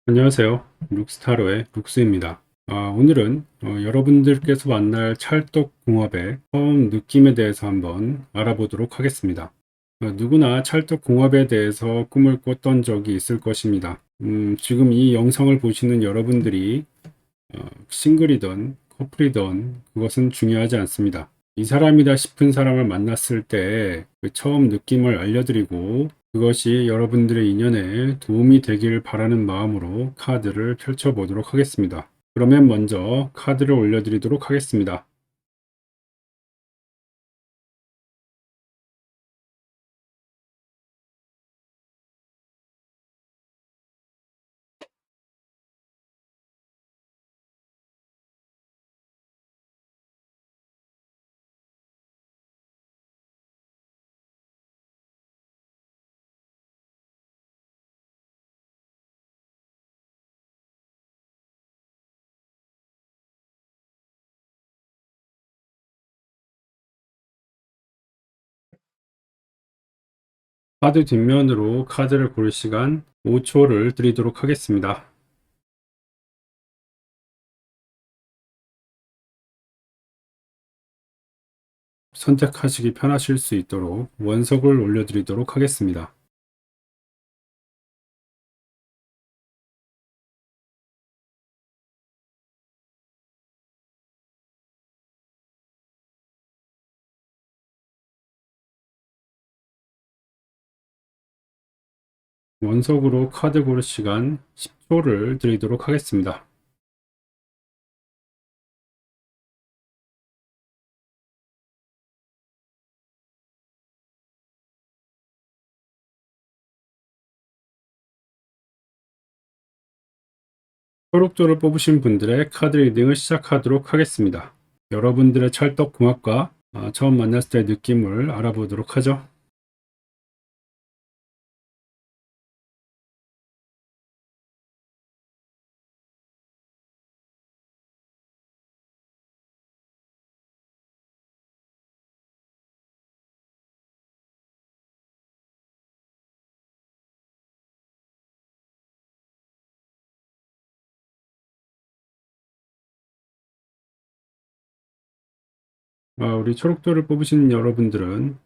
안녕하세요. 룩스타로의 룩스입니다. 오늘은 여러분들께서 만날 찰떡궁합의 처음 느낌에 대해서 한번 알아보도록 하겠습니다. 누구나 찰떡궁합에 대해서 꿈을 꿨던 적이 있을 것입니다. 지금 이 영상을 보시는 여러분들이 싱글이든 커플이든 그것은 중요하지 않습니다. 이 사람이다 싶은 사람을 만났을 때 그 처음 느낌을 알려드리고 그것이 여러분들의 인연에 도움이 되길 바라는 마음으로 카드를 펼쳐보도록 하겠습니다. 그러면 먼저 카드를 올려드리도록 하겠습니다. 카드 뒷면으로 카드를 고를 시간 5초를 드리도록 하겠습니다. 선택하시기 편하실 수 있도록 원석을 올려드리도록 하겠습니다. 원석으로 카드 고를 시간 10초를 드리도록 하겠습니다. 초록조를 뽑으신 분들의 카드 리딩을 시작하도록 하겠습니다. 여러분들의 찰떡궁합과 처음 만났을 때의 느낌을 알아보도록 하죠. 우리 초록조를 뽑으신 여러분들은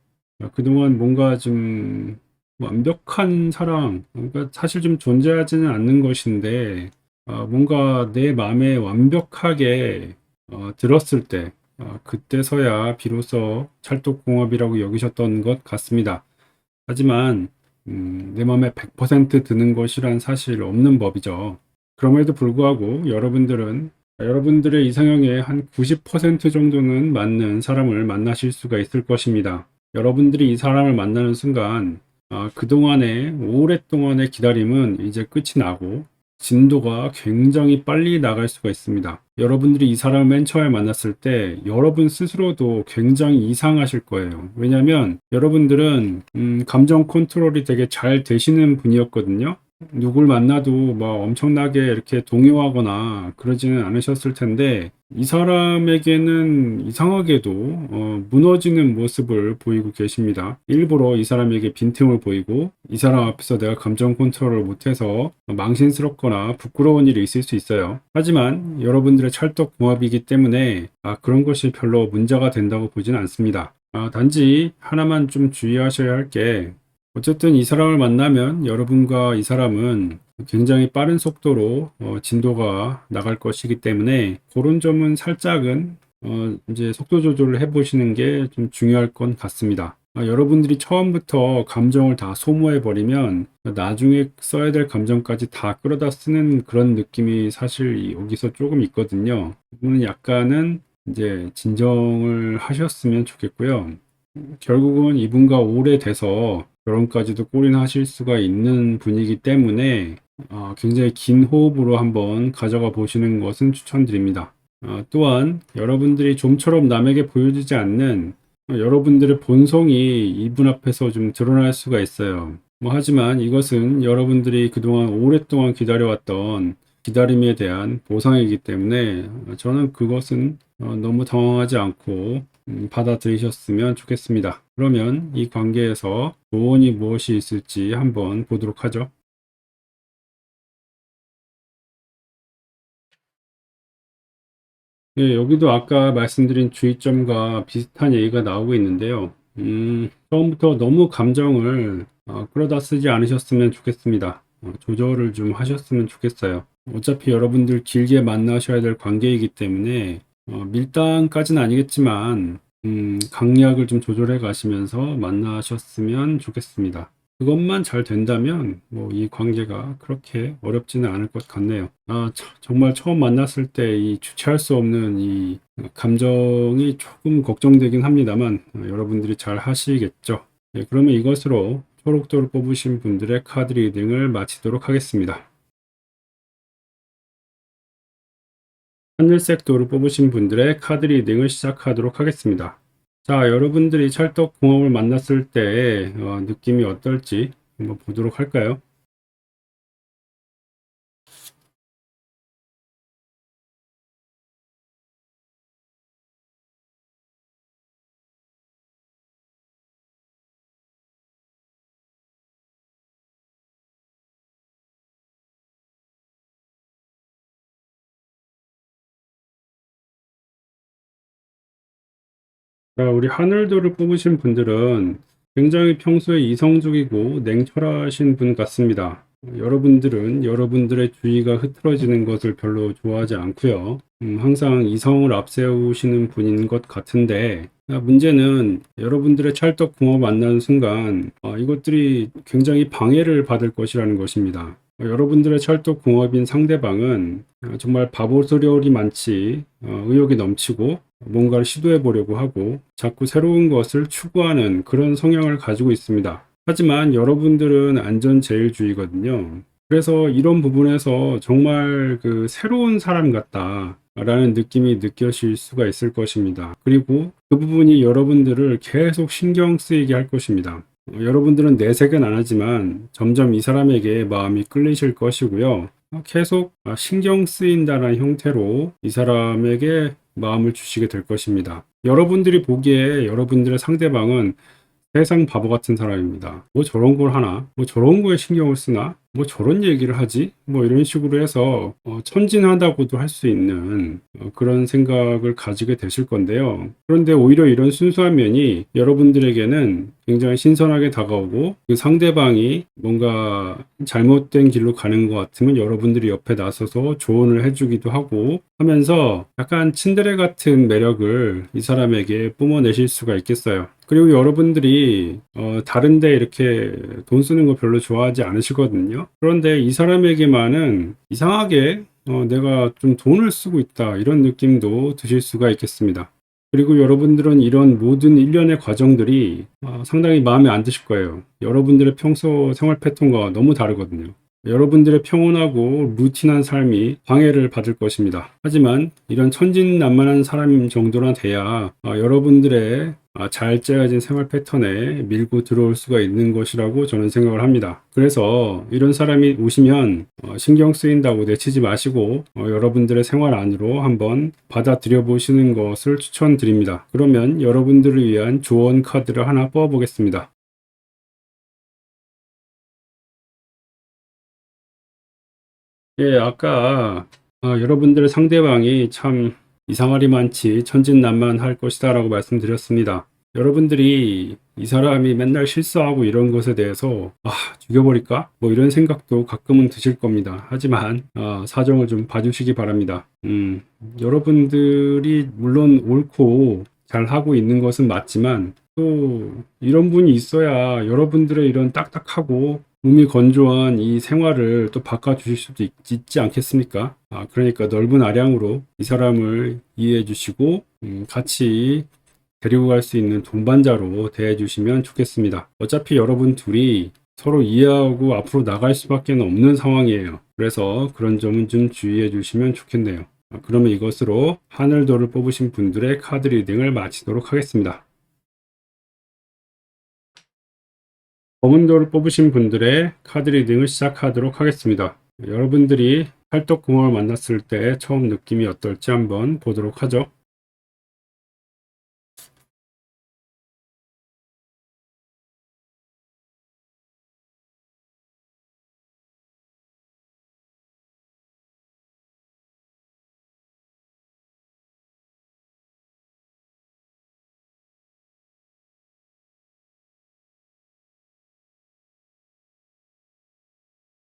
그동안 뭔가 좀 완벽한 사랑, 그러니까 사실 좀 존재하지는 않는 것인데 뭔가 내 마음에 완벽하게 들었을 때 그때서야 비로소 찰떡궁합이라고 여기셨던 것 같습니다. 하지만 내 마음에 100% 드는 것이란 사실 없는 법이죠. 그럼에도 불구하고 여러분들은 여러분들의 이상형에 한 90% 정도는 맞는 사람을 만나실 수가 있을 것입니다. 여러분들이 이 사람을 만나는 순간 그동안의 오랫동안의 기다림은 이제 끝이 나고 진도가 굉장히 빨리 나갈 수가 있습니다. 여러분들이 이 사람을 맨 처음에 만났을 때 여러분 스스로도 굉장히 이상하실 거예요. 왜냐하면 여러분들은 감정 컨트롤이 되게 잘 되시는 분이었거든요. 누굴 만나도 막 엄청나게 이렇게 동요하거나 그러지는 않으셨을 텐데 이 사람에게는 이상하게도 무너지는 모습을 보이고 계십니다. 일부러 이 사람에게 빈틈을 보이고 이 사람 앞에서 내가 감정 컨트롤을 못해서 망신스럽거나 부끄러운 일이 있을 수 있어요. 하지만 여러분들의 찰떡궁합이기 때문에 그런 것이 별로 문제가 된다고 보지는 않습니다. 단지 하나만 좀 주의하셔야 할 게 어쨌든 이 사람을 만나면 여러분과 이 사람은 굉장히 빠른 속도로 진도가 나갈 것이기 때문에 그런 점은 살짝은 이제 속도 조절을 해보시는 게 좀 중요할 것 같습니다. 여러분들이 처음부터 감정을 다 소모해 버리면 나중에 써야 될 감정까지 다 끌어다 쓰는 그런 느낌이 사실 여기서 조금 있거든요. 이거는 약간은 이제 진정을 하셨으면 좋겠고요. 결국은 이분과 오래돼서 결혼까지도 골인하실 수가 있는 분이기 때문에 굉장히 긴 호흡으로 한번 가져가 보시는 것은 추천드립니다. 또한 여러분들이 좀처럼 남에게 보여지지 않는 여러분들의 본성이 이분 앞에서 좀 드러날 수가 있어요. 하지만 이것은 여러분들이 그동안 오랫동안 기다려왔던 기다림에 대한 보상이기 때문에 저는 그것은 너무 당황하지 않고 받아들이셨으면 좋겠습니다. 그러면 이 관계에서 조언이 무엇이 있을지 한번 보도록 하죠. 예, 여기도 아까 말씀드린 주의점과 비슷한 얘기가 나오고 있는데요. 처음부터 너무 감정을 끌어다 쓰지 않으셨으면 좋겠습니다. 조절을 좀 하셨으면 좋겠어요. 어차피 여러분들 길게 만나셔야 될 관계이기 때문에 밀당까지는 아니겠지만 강약을 좀 조절해 가시면서 만나셨으면 좋겠습니다. 그것만 잘 된다면 뭐 이 관계가 그렇게 어렵지는 않을 것 같네요. 정말 처음 만났을 때 이 주체할 수 없는 이 감정이 조금 걱정되긴 합니다만 여러분들이 잘 하시겠죠. 네, 그러면 이것으로 초록도를 뽑으신 분들의 카드 리딩을 마치도록 하겠습니다. 하늘색 도를 뽑으신 분들의 카드 리딩을 시작하도록 하겠습니다. 자, 여러분들이 찰떡궁합을 만났을 때 느낌이 어떨지 한번 보도록 할까요? 자, 우리 하늘도를 뽑으신 분들은 굉장히 평소에 이성적이고 냉철하신 분 같습니다. 여러분들은 여러분들의 주의가 흐트러지는 것을 별로 좋아하지 않고요. 항상 이성을 앞세우시는 분인 것 같은데, 문제는 여러분들의 찰떡궁합을 만나는 순간 이것들이 굉장히 방해를 받을 것이라는 것입니다. 여러분들의 찰떡궁합인 상대방은 정말 바보스러울이 많지 의욕이 넘치고 뭔가를 시도해 보려고 하고 자꾸 새로운 것을 추구하는 그런 성향을 가지고 있습니다. 하지만 여러분들은 안전제일주의거든요. 그래서 이런 부분에서 정말 그 새로운 사람 같다 라는 느낌이 느껴질 수가 있을 것입니다. 그리고 그 부분이 여러분들을 계속 신경 쓰이게 할 것입니다. 여러분들은 내색은 안 하지만 점점 이 사람에게 마음이 끌리실 것이고요. 계속 신경 쓰인다는 형태로 이 사람에게 마음을 주시게 될 것입니다. 여러분들이 보기에 여러분들의 상대방은 세상 바보 같은 사람입니다. 뭐 저런 걸 하나? 뭐 저런 거에 신경을 쓰나? 뭐 저런 얘기를 하지? 뭐 이런 식으로 해서 천진하다고도 할 수 있는 그런 생각을 가지게 되실 건데요. 그런데 오히려 이런 순수한 면이 여러분들에게는 굉장히 신선하게 다가오고 그 상대방이 뭔가 잘못된 길로 가는 것 같으면 여러분들이 옆에 나서서 조언을 해주기도 하고 하면서 약간 친데레 같은 매력을 이 사람에게 뿜어내실 수가 있겠어요. 그리고 여러분들이 다른데 이렇게 돈 쓰는 거 별로 좋아하지 않으시거든요. 그런데 이 사람에게만은 이상하게 내가 좀 돈을 쓰고 있다 이런 느낌도 드실 수가 있겠습니다. 그리고 여러분들은 이런 모든 일련의 과정들이 상당히 마음에 안 드실 거예요. 여러분들의 평소 생활 패턴과 너무 다르거든요. 여러분들의 평온하고 루틴한 삶이 방해를 받을 것입니다. 하지만 이런 천진난만한 사람 정도나 돼야 여러분들의 잘 짜여진 생활 패턴에 밀고 들어올 수가 있는 것이라고 저는 생각을 합니다. 그래서 이런 사람이 오시면 신경 쓰인다고 내치지 마시고 여러분들의 생활 안으로 한번 받아들여 보시는 것을 추천드립니다. 그러면 여러분들을 위한 조언 카드를 하나 뽑아 보겠습니다. 예, 아까 여러분들의 상대방이 참 이상하리 많지 천진난만할 것이다 라고 말씀드렸습니다. 여러분들이 이 사람이 맨날 실수하고 이런 것에 대해서 죽여버릴까? 뭐 이런 생각도 가끔은 드실 겁니다. 하지만 사정을 좀 봐주시기 바랍니다. 여러분들이 물론 옳고 잘하고 있는 것은 맞지만 또 이런 분이 있어야 여러분들의 이런 딱딱하고 몸이 건조한 이 생활을 또 바꿔주실 수도 있지 않겠습니까? 그러니까 넓은 아량으로 이 사람을 이해해 주시고 같이 데리고 갈 수 있는 동반자로 대해 주시면 좋겠습니다. 어차피 여러분 둘이 서로 이해하고 앞으로 나갈 수밖에 없는 상황이에요. 그래서 그런 점은 좀 주의해 주시면 좋겠네요. 그러면 이것으로 하늘도를 뽑으신 분들의 카드 리딩을 마치도록 하겠습니다. 검은도를 뽑으신 분들의 카드 리딩을 시작하도록 하겠습니다. 여러분들이 팔떡궁합을 만났을 때 처음 느낌이 어떨지 한번 보도록 하죠.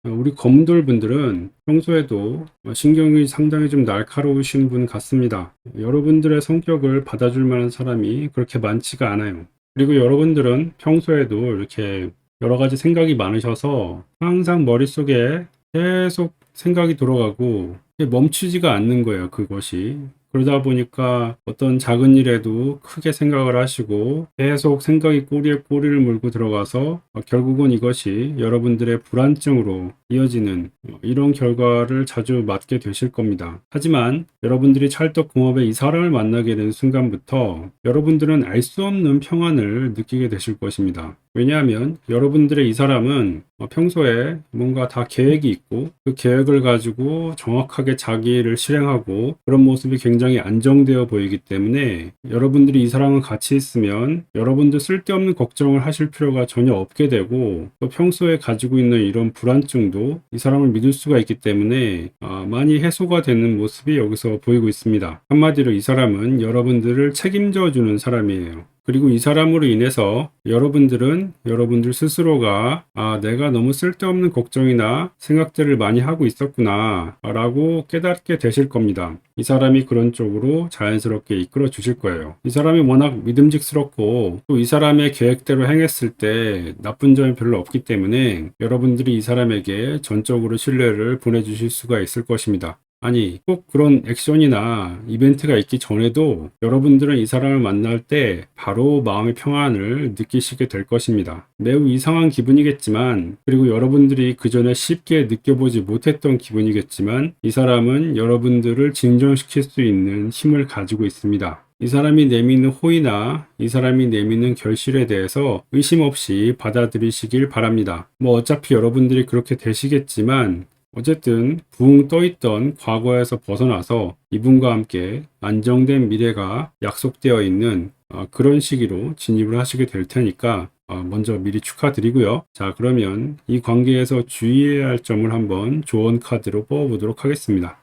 우리 검돌 분들은 평소에도 신경이 상당히 좀 날카로우신 분 같습니다. 여러분들의 성격을 받아줄 만한 사람이 그렇게 많지가 않아요. 그리고 여러분들은 평소에도 이렇게 여러 가지 생각이 많으셔서 항상 머릿속에 계속 생각이 돌아가고 멈추지가 않는 거예요, 그것이. 그러다 보니까 어떤 작은 일에도 크게 생각을 하시고 계속 생각이 꼬리에 꼬리를 물고 들어가서 결국은 이것이 여러분들의 불안증으로 이어지는 이런 결과를 자주 맞게 되실 겁니다. 하지만 여러분들이 찰떡궁합의 이 사람을 만나게 된 순간부터 여러분들은 알 수 없는 평안을 느끼게 되실 것입니다. 왜냐하면 여러분들의 이 사람은 평소에 뭔가 다 계획이 있고 그 계획을 가지고 정확하게 자기 일을 실행하고 그런 모습이 굉장히 안정되어 보이기 때문에 여러분들이 이 사람과 같이 있으면 여러분들 쓸데없는 걱정을 하실 필요가 전혀 없게 되고 또 평소에 가지고 있는 이런 불안증도 이 사람을 믿을 수가 있기 때문에 많이 해소가 되는 모습이 여기서 보이고 있습니다. 한마디로 이 사람은 여러분들을 책임져 주는 사람이에요. 그리고 이 사람으로 인해서 여러분들은 여러분들 스스로가 내가 너무 쓸데없는 걱정이나 생각들을 많이 하고 있었구나 라고 깨닫게 되실 겁니다. 이 사람이 그런 쪽으로 자연스럽게 이끌어 주실 거예요. 이 사람이 워낙 믿음직스럽고 또 이 사람의 계획대로 행했을 때 나쁜 점이 별로 없기 때문에 여러분들이 이 사람에게 전적으로 신뢰를 보내주실 수가 있을 것입니다. 아니, 꼭 그런 액션이나 이벤트가 있기 전에도 여러분들은 이 사람을 만날 때 바로 마음의 평안을 느끼시게 될 것입니다. 매우 이상한 기분이겠지만, 그리고 여러분들이 그 전에 쉽게 느껴보지 못했던 기분이겠지만, 이 사람은 여러분들을 진정시킬 수 있는 힘을 가지고 있습니다. 이 사람이 내미는 호의나 이 사람이 내미는 결실에 대해서 의심 없이 받아들이시길 바랍니다. 어차피 여러분들이 그렇게 되시겠지만, 어쨌든 붕 떠있던 과거에서 벗어나서 이분과 함께 안정된 미래가 약속되어 있는 그런 시기로 진입을 하시게 될 테니까 먼저 미리 축하드리고요. 자, 그러면 이 관계에서 주의해야 할 점을 한번 조언 카드로 뽑아보도록 하겠습니다.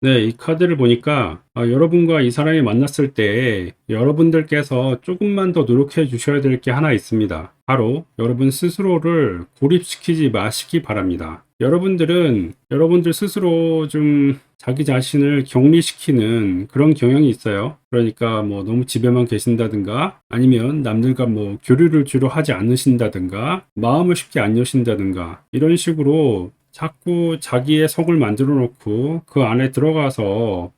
네, 이 카드를 보니까 여러분과 이 사람이 만났을 때 여러분들께서 조금만 더 노력해 주셔야 될 게 하나 있습니다. 바로 여러분 스스로를 고립시키지 마시기 바랍니다. 여러분들은 여러분들 스스로 좀 자기 자신을 격리시키는 그런 경향이 있어요. 그러니까 너무 집에만 계신다든가 아니면 남들과 교류를 주로 하지 않으신다든가 마음을 쉽게 안 여신다든가 이런 식으로 자꾸 자기의 성을 만들어 놓고 그 안에 들어가서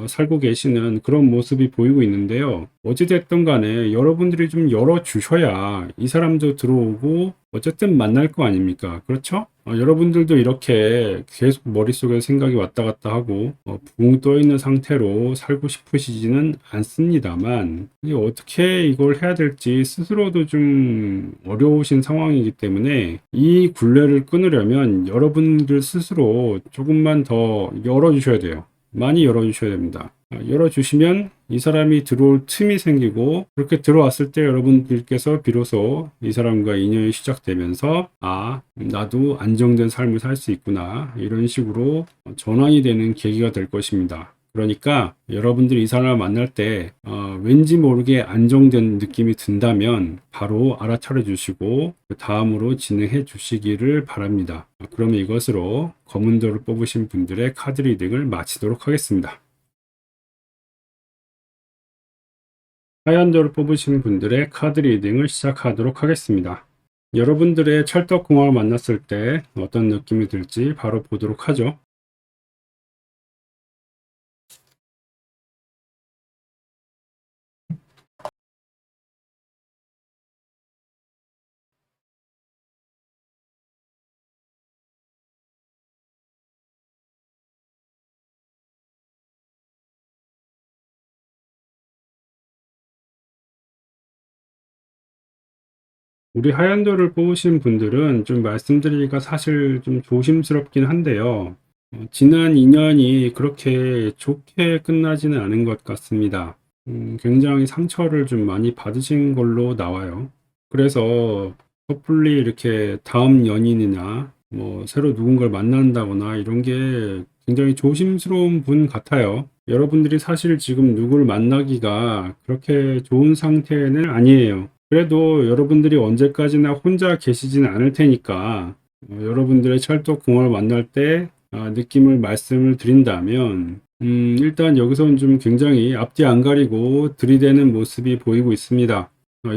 살고 계시는 그런 모습이 보이고 있는데요. 어찌됐든 간에 여러분들이 좀 열어주셔야 이 사람도 들어오고 어쨌든 만날 거 아닙니까? 그렇죠? 여러분들도 이렇게 계속 머릿속에 생각이 왔다 갔다 하고 붕 떠 있는 상태로 살고 싶으시지는 않습니다만 이게 어떻게 이걸 해야 될지 스스로도 좀 어려우신 상황이기 때문에 이 굴레를 끊으려면 여러분들 스스로 조금만 더 열어주셔야 돼요. 많이 열어주셔야 됩니다. 열어주시면 이 사람이 들어올 틈이 생기고 그렇게 들어왔을 때 여러분들께서 비로소 이 사람과 인연이 시작되면서 나도 안정된 삶을 살 수 있구나 이런 식으로 전환이 되는 계기가 될 것입니다. 그러니까 여러분들이 이 사람을 만날 때 왠지 모르게 안정된 느낌이 든다면 바로 알아차려 주시고 그 다음으로 진행해 주시기를 바랍니다. 그러면 이것으로 검은 돌을 뽑으신 분들의 카드 리딩을 마치도록 하겠습니다. 하얀 돌을 뽑으신 분들의 카드 리딩을 시작하도록 하겠습니다. 여러분들의 찰떡궁합을 만났을 때 어떤 느낌이 들지 바로 보도록 하죠. 우리 하얀 돌을 뽑으신 분들은 좀 말씀드리기가 사실 좀 조심스럽긴 한데요. 지난 인연이 그렇게 좋게 끝나지는 않은 것 같습니다. 굉장히 상처를 좀 많이 받으신 걸로 나와요. 그래서 섣불리 이렇게 다음 연인이나 새로 누군가를 만난다거나 이런 게 굉장히 조심스러운 분 같아요. 여러분들이 사실 지금 누구를 만나기가 그렇게 좋은 상태는 아니에요. 그래도 여러분들이 언제까지나 혼자 계시진 않을 테니까 여러분들의 찰떡궁합을 만날 때 느낌을 말씀을 드린다면 일단 여기서는 좀 굉장히 앞뒤 안 가리고 들이대는 모습이 보이고 있습니다.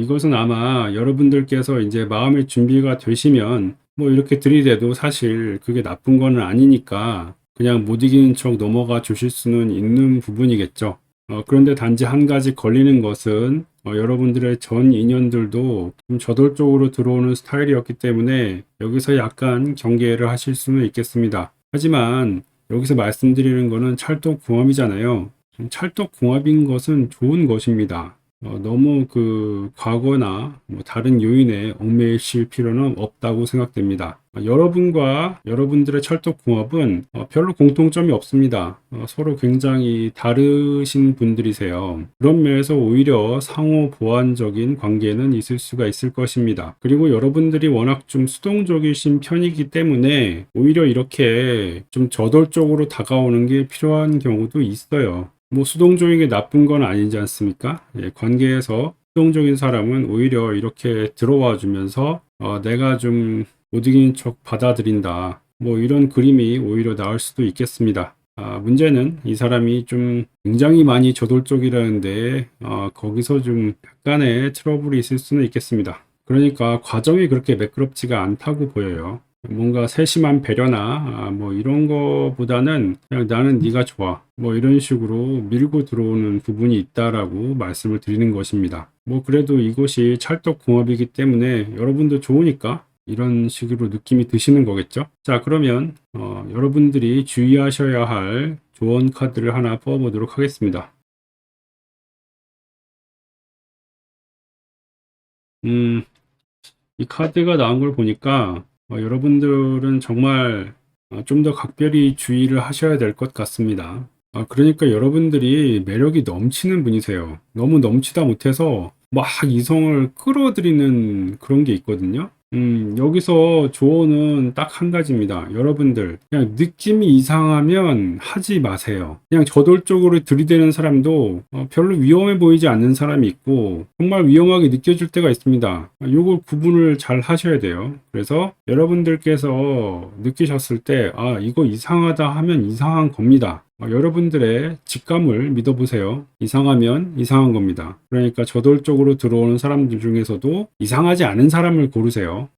이것은 아마 여러분들께서 이제 마음의 준비가 되시면 뭐 이렇게 들이대도 사실 그게 나쁜 거는 아니니까 그냥 못 이기는 척 넘어가 주실 수는 있는 부분이겠죠. 그런데 단지 한 가지 걸리는 것은 여러분들의 전 인연들도 좀 저돌적으로 들어오는 스타일이었기 때문에 여기서 약간 경계를 하실 수는 있겠습니다. 하지만 여기서 말씀드리는 거는 찰떡궁합이잖아요. 찰떡궁합인 것은 좋은 것입니다. 너무 그 과거나 뭐 다른 요인에 얽매이실 필요는 없다고 생각됩니다. 여러분과 여러분들의 찰떡궁합은 별로 공통점이 없습니다. 서로 굉장히 다르신 분들이세요. 그런 면에서 오히려 상호 보완적인 관계는 있을 수가 있을 것입니다. 그리고 여러분들이 워낙 좀 수동적이신 편이기 때문에 오히려 이렇게 좀 저돌적으로 다가오는 게 필요한 경우도 있어요. 뭐 수동적인 게 나쁜 건 아니지 않습니까? 예, 관계에서 수동적인 사람은 오히려 이렇게 들어와 주면서 내가 좀 못 이기는 척 받아들인다. 뭐 이런 그림이 오히려 나올 수도 있겠습니다. 문제는 이 사람이 좀 굉장히 많이 저돌적이라는데 거기서 좀 약간의 트러블이 있을 수는 있겠습니다. 그러니까 과정이 그렇게 매끄럽지가 않다고 보여요. 뭔가 세심한 배려나 뭐 이런 거보다는 그냥 나는 네가 좋아 뭐 이런 식으로 밀고 들어오는 부분이 있다라고 말씀을 드리는 것입니다. 뭐 그래도 이것이 찰떡궁합이기 때문에 여러분도 좋으니까 이런 식으로 느낌이 드시는 거겠죠. 자, 그러면 여러분들이 주의하셔야 할 조언 카드를 하나 뽑아보도록 하겠습니다. 음, 이 카드가 나온 걸 보니까 여러분들은 정말 좀 더 각별히 주의를 하셔야 될 것 같습니다. 그러니까 여러분들이 매력이 넘치는 분이세요. 너무 넘치다 못해서 막 이성을 끌어들이는 그런 게 있거든요. 여기서 조언은 딱 한 가지입니다. 여러분들, 그냥 느낌이 이상하면 하지 마세요. 그냥 저돌적으로 들이대는 사람도 별로 위험해 보이지 않는 사람이 있고, 정말 위험하게 느껴질 때가 있습니다. 요걸 구분을 잘 하셔야 돼요. 그래서 여러분들께서 느끼셨을 때, 이거 이상하다 하면 이상한 겁니다. 여러분들의 직감을 믿어보세요. 이상하면 이상한 겁니다. 그러니까 저돌적으로 들어오는 사람들 중에서도 이상하지 않은 사람을 고르세요.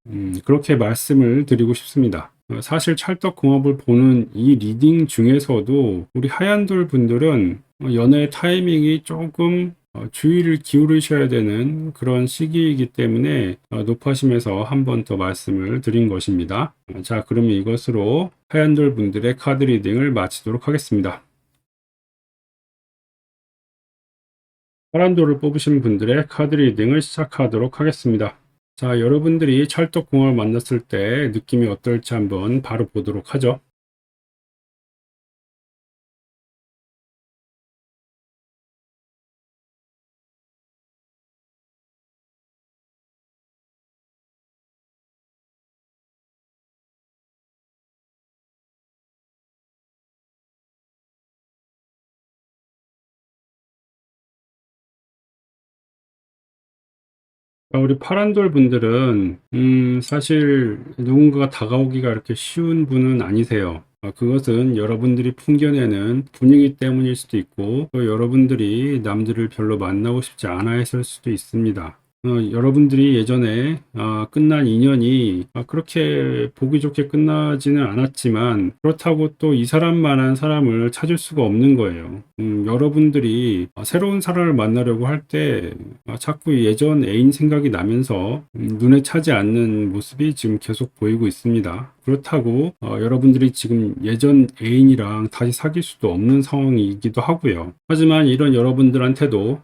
그렇게 말씀을 드리고 싶습니다. 사실 찰떡궁합을 보는 이 리딩 중에서도 우리 하얀돌 분들은 연애 타이밍이 조금 주의를 기울이셔야 되는 그런 시기이기 때문에 높아심에서 한 번 더 말씀을 드린 것입니다. 자, 그러면 이것으로 하얀돌 분들의 카드 리딩을 마치도록 하겠습니다. 파란돌을 뽑으신 분들의 카드 리딩을 시작하도록 하겠습니다. 자, 여러분들이 찰떡궁합을 만났을 때 느낌이 어떨지 한번 바로 보도록 하죠. 우리 파란돌 분들은 사실 누군가가 다가오기가 이렇게 쉬운 분은 아니세요. 그것은 여러분들이 풍겨내는 분위기 때문일 수도 있고 또 여러분들이 남들을 별로 만나고 싶지 않아 했을 수도 있습니다. 여러분들이 예전에 끝난 인연이 그렇게 보기 좋게 끝나지는 않았지만 그렇다고 또 이 사람만한 사람을 찾을 수가 없는 거예요. 여러분들이 새로운 사람을 만나려고 할 때 자꾸 예전 애인 생각이 나면서 눈에 차지 않는 모습이 지금 계속 보이고 있습니다. 그렇다고 여러분들이 지금 예전 애인이랑 다시 사귈 수도 없는 상황이기도 하고요. 하지만 이런 여러분들한테도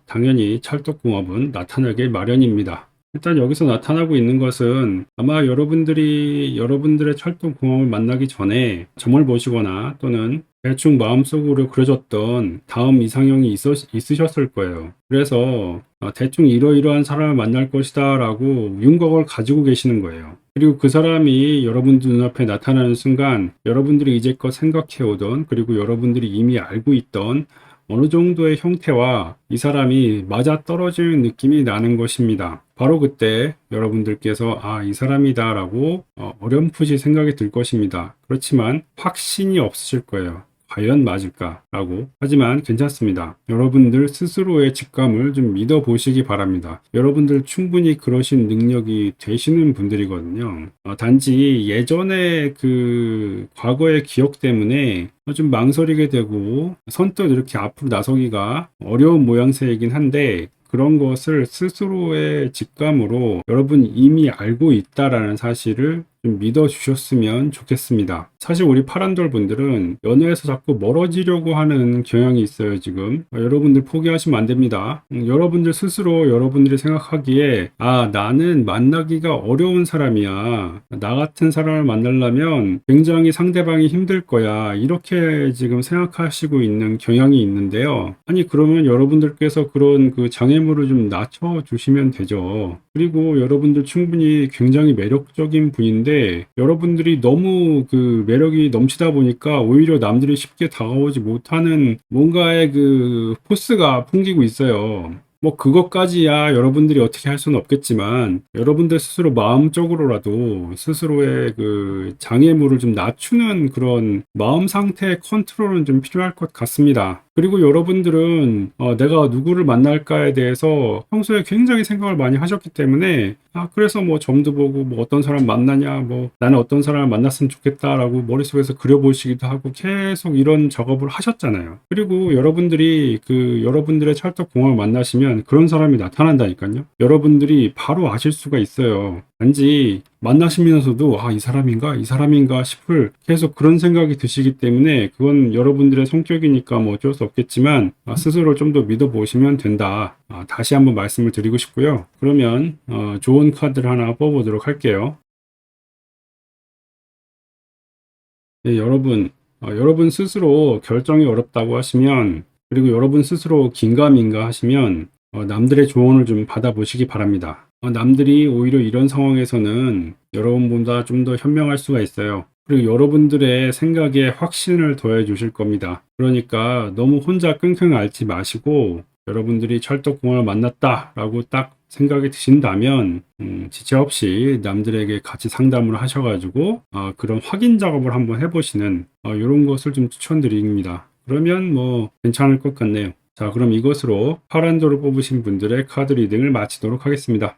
당연히 찰떡궁합은 나타나길 마련입니다. 일단 여기서 나타나고 있는 것은 아마 여러분들이 여러분들의 찰떡궁합을 만나기 전에 점을 보시거나 또는 대충 마음속으로 그려졌던 다음 이상형이 있으셨을 거예요. 그래서 대충 이러이러한 사람을 만날 것이다 라고 윤곽을 가지고 계시는 거예요. 그리고 그 사람이 여러분들 눈앞에 나타나는 순간 여러분들이 이제껏 생각해오던 그리고 여러분들이 이미 알고 있던 어느 정도의 형태와 이 사람이 맞아떨어지는 느낌이 나는 것입니다. 바로 그때 여러분들께서 이 사람이다 라고 어렴풋이 생각이 들 것입니다. 그렇지만 확신이 없으실 거예요. 과연 맞을까? 라고. 하지만 괜찮습니다. 여러분들 스스로의 직감을 좀 믿어보시기 바랍니다. 여러분들 충분히 그러신 능력이 되시는 분들이거든요. 단지 예전에 그 과거의 기억 때문에 좀 망설이게 되고 선뜻 이렇게 앞으로 나서기가 어려운 모양새이긴 한데, 그런 것을 스스로의 직감으로 여러분 이미 알고 있다라는 사실을 좀 믿어주셨으면 좋겠습니다. 사실 우리 파란돌 분들은 연애에서 자꾸 멀어지려고 하는 경향이 있어요, 지금. 여러분들 포기하시면 안 됩니다. 여러분들 스스로 여러분들이 생각하기에, 나는 만나기가 어려운 사람이야. 나 같은 사람을 만나려면 굉장히 상대방이 힘들 거야. 이렇게 지금 생각하시고 있는 경향이 있는데요. 아니, 그러면 여러분들께서 그런 그 장애물을 좀 낮춰주시면 되죠. 그리고 여러분들 충분히 굉장히 매력적인 분인데, 여러분들이 너무 그 매력이 넘치다 보니까 오히려 남들이 쉽게 다가오지 못하는 뭔가의 그 포스가 풍기고 있어요. 뭐 그것까지야 여러분들이 어떻게 할 수는 없겠지만, 여러분들 스스로 마음적으로라도 스스로의 그 장애물을 좀 낮추는 그런 마음 상태의 컨트롤은 좀 필요할 것 같습니다. 그리고 여러분들은 내가 누구를 만날까에 대해서 평소에 굉장히 생각을 많이 하셨기 때문에, 그래서 뭐 점도 보고 뭐 어떤 사람 만나냐, 뭐 나는 어떤 사람을 만났으면 좋겠다라고 머릿속에서 그려보시기도 하고 계속 이런 작업을 하셨잖아요. 그리고 여러분들이 그 여러분들의 찰떡궁합을 만나시면 그런 사람이 나타난다니까요. 여러분들이 바로 아실 수가 있어요. 단지 만나시면서도 이 사람인가? 이 사람인가 싶을 계속 그런 생각이 드시기 때문에, 그건 여러분들의 성격이니까 뭐 어쩔 수 없겠지만 스스로 좀 더 믿어보시면 된다. 다시 한번 말씀을 드리고 싶고요. 그러면 좋은 카드를 하나 뽑아보도록 할게요. 네, 여러분 스스로 결정이 어렵다고 하시면, 그리고 여러분 스스로 긴가민가 하시면 남들의 조언을 좀 받아보시기 바랍니다. 남들이 오히려 이런 상황에서는 여러분보다 좀 더 현명할 수가 있어요. 그리고 여러분들의 생각에 확신을 더해 주실 겁니다. 그러니까 너무 혼자 끙끙 앓지 마시고, 여러분들이 찰떡궁합을 만났다라고 딱 생각이 드신다면 지체 없이 남들에게 같이 상담을 하셔가지고 그런 확인 작업을 한번 해보시는 이런 것을 좀 추천드립니다. 그러면 뭐 괜찮을 것 같네요. 자, 그럼 이것으로 파란도를 뽑으신 분들의 카드 리딩을 마치도록 하겠습니다.